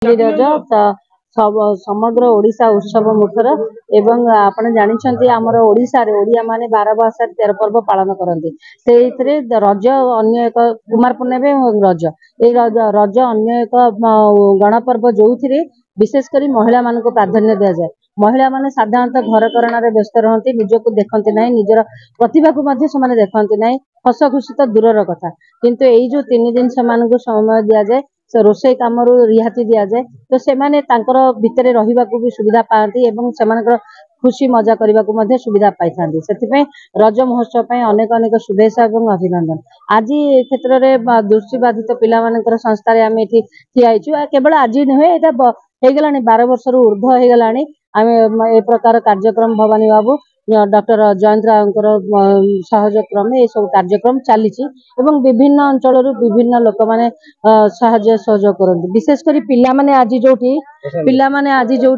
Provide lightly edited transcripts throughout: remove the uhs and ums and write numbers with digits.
रज समग्र ओडिशा उत्सव मुखर एवं आपण जानिछंती हमर ओडिशा रे ओडिया माने 12 भाषा 13 पर्व पालन करंती सेइथरे रज अन्य एक कुमार पूर्णिमा एवं रज ए रज अन्य एक गणपर्व जोथिरे विशेष करी महिला मान को प्राधान्य दिया जाए। महिला माने साधारणतः घर करण व्यस्त रहती निजको देखती ना निजर प्रतिभा को मध्य से देखती ना हस खुशी तो दूर कथा किंतु यही जो 3 दिन से समय दि जाए से रोषे कम रिहाती दि जाए तो से भितर रहा भी सुविधा पाती एवं से खुशी मजा करने को सुविधा पाई से रज महोत्सव अनेक अनेक शुभेच्छा और अभिनंदन। आज क्षेत्र में दृष्टिबाधित पिला संस्था आम ये ठियाईचु केवल आज नुहे यहाँ होगला 12 वर्ष ऊर्ध्व होगला आम ए प्रकार कार्यक्रम भवानी बाबू डॉक्टर जयंत राव सहयोग क्रमे ये सब कार्यक्रम चली विभिन्न अंचल विभिन्न लोक मैंने सहयोग करते विशेषकर पिला माने आज जो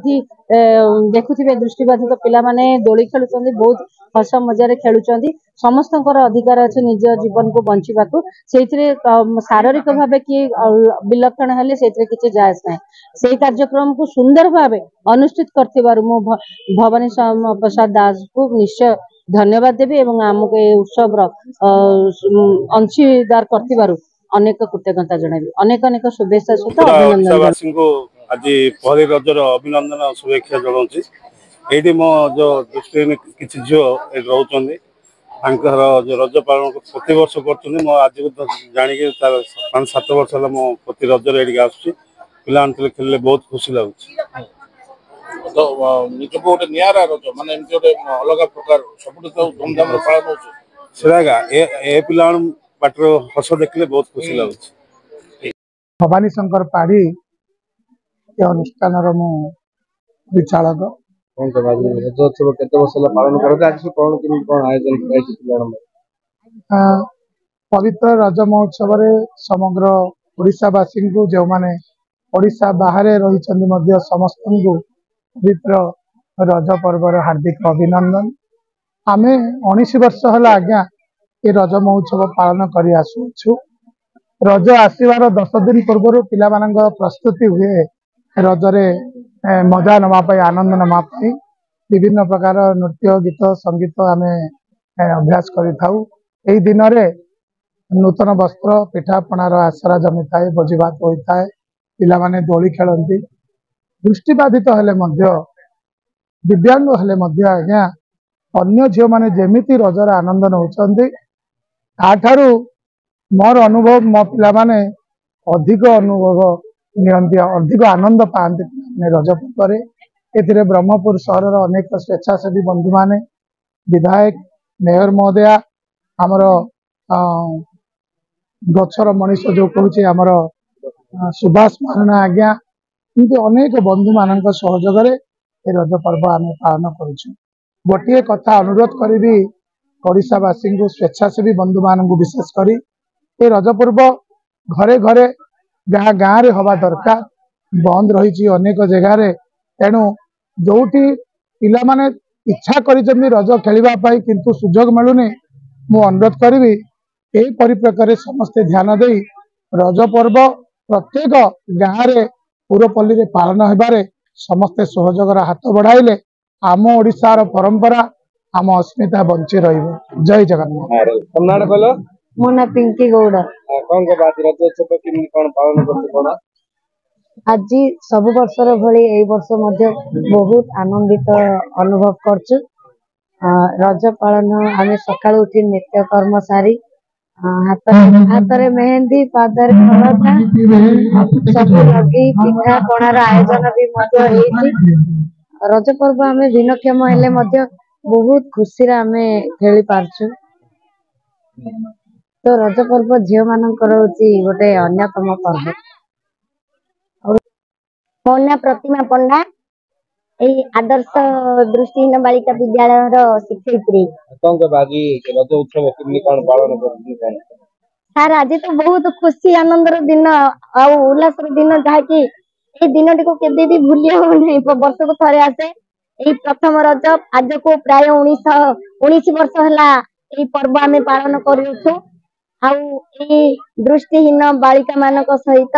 देखुवे दृष्टिबाधित पिला माने दोली खेलुचंदी बहुत हस मजार खेलुचंदी समस्त अधिकार अच्छे निज जीवन को बंचवा शारीरिक भाव किए विलक्षण हेले किसी जायज ना से कार्यक्रम को सुंदर भाव अनुष्ठित कर भवानी प्रसाद दास को निश्चय धन्यवाद देवी एवं आमको ये उत्सव अंशीदार कर अनेक कृतज्ञता जनाबी अनेक अनेक शुभेच्छा सहित अभिनंदन आज पहली रजर अभिनंदन शुभेच्छा जनाऊँगी ये मो जो दृष्टि किसी झील रोचे जो रज पालन प्रति वर्ष कर आज जानिक 5-7 वर्ष है मो प्रति रजर ये आसुच्छी पिला खेल बहुत खुशी लगुच तो निजको गोटे नियारा रज माने गोटे अलग प्रकार सब धूमधाम पालन होगा ए पिला बाटर हस देखले बहुत खुशी लगुच। भवानी शंकर पाढ़ी अनुष्ठान विचालक पवित्र रज महोत्सव समग्र ओडिशावासी को जो माने ओडिशा बाहर रही समस्त को पवित्र रज पर्वर हार्दिक अभिनंदन। आमे 19 वर्ष है आज्ञा ये रज महोत्सव पालन कर आसुछु। रज आसबार 10 दिन पूर्व पिला प्रस्तुति हुए रजरे मजा नवाई आनंद नवाई विभिन्न प्रकार नृत्य गीत संगीत आम अभ्यास करी दिन में नूतन वस्त्र पिठापणार आसरा जमी थाए भोजीभात होता है पिला माने दोली खेलती दृष्टिबाधित हेले दिव्यांग हेले आज्ञा अन्य झील मैंने जमीती रजर आनंद नौकरी ताठारू मोर अनुभव मो पिला माने अधिक अनुभव नियंती अधिक आनंद पाते रज पर्व ए ब्रह्मपुर सहर अनेक स्वेच्छासेवी बंधु माने विधायक मेयर महोदया आमर गचर मनीष जो कहूँ आमर सुभाष महारणा आज्ञा एमती अनेक बंधु मान सहयोग रज पर्व आम पालन करुँ। गोटे कथा अनुरोध करी ओडिशावासी को स्वेच्छासेवी बंधु मान विशेषकर ये रज पर्व घरे घरे गाँ गाँव रे हवा दरकार बंद रही अनेक जगार तेणु जो पिला माने इच्छा कर रज खेलवाई किंतु सुजोग मिलूनी मु अनुरोध करी यही परिप्रकार समस्ते ध्यान दे रज पर्व प्रत्येक गाँव रे पुरपल्ली पालन होबारे समस्ते सहयोगर हाथ बढ़ाइले आम ओडिशार परंपरा आम अस्मिता बंची रही। जय जगन्नाथ। मो ना पिंकी गौड़ आज सब वर्षर भली ए वर्ष मध्य बहुत आनंदित अनुभव करछु। रज पालन आम सकाळ उठी नित्य कर्म सारी हाथ रे मेहंदी पादर हलदा सब लगी पिठा पणार आयोजन भी मध्य हेछि। रज पर्व आम भिन्नक्षम हेले मध्य बहुत खुशी रे आम खेली पारछु। तो रज पर्व झील मानकर गोटे अन्यतम पर्व। मो ना प्रतिमा पंडा आदर्श दृष्टिहीन बालिका विद्यालय शिक्षयित्री। सर आज तो बहुत खुशी आनंद दिन उल्लास दिन जहाँकि ये दिन टी केबे भी भूली हो नहीं वर्ष को थरे आसे यही प्रथम रज आज को प्राय 19 वर्ष है पर्व आम पालन करूँ। दृष्टिहीन बालिका मान सहित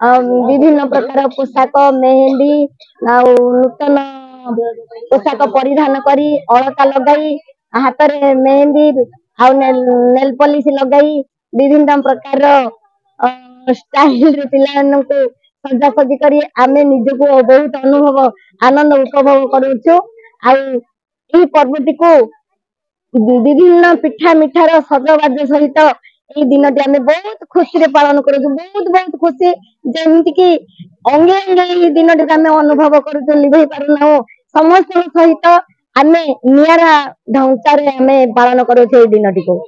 ବିଭିନ୍ନ ପ୍ରକାର ପୋଷାକ ମେହେନ୍ଦୀ ଆଉ ନୂତନ ପୋଷାକ ପରିଧାନ କରି ଅଳତା ଲଗାଇ ହାତରେ ମେହେନ୍ଦୀ ଆଉ ନେଲ ପଲିସ ଲଗାଇ ବିଭିନ୍ନ ପ୍ରକାର ଷ୍ଟାଇଲରେ ପିଲାମାନଙ୍କୁ ସଜାସଜି କରି ଆମେ ନିଜକୁ ବହୁତ ଆନନ୍ଦ ଉପଭୋଗ କରୁଛୁ। ଆଉ ଏହି ପର୍ବଟିକୁ ବିଭିନ୍ନ ପିଠା ମିଠାର ସଜବାଜ ସହିତ ଏଇ ଦିନଟି ଆମେ ବହୁତ ଖୁସିରେ ପାଳନ କରୁଛୁ। ବହୁତ ଖୁସି, ଯେମିତି କି ଅଙ୍ଗେ ଅଙ୍ଗେ ଏଇ ଦିନଟିକୁ ଆମେ ଅନୁଭବ କରୁଛୁ, ଲିଭେଇ ପାରୁନାହୁଁ। ସମସ୍ତଙ୍କ ସହିତ ଆମେ ନିଆରା ଢଙ୍କାରେ ଆମେ ପାଳନ କରୁଛୁ ଏଇ ଦିନଟିକୁ।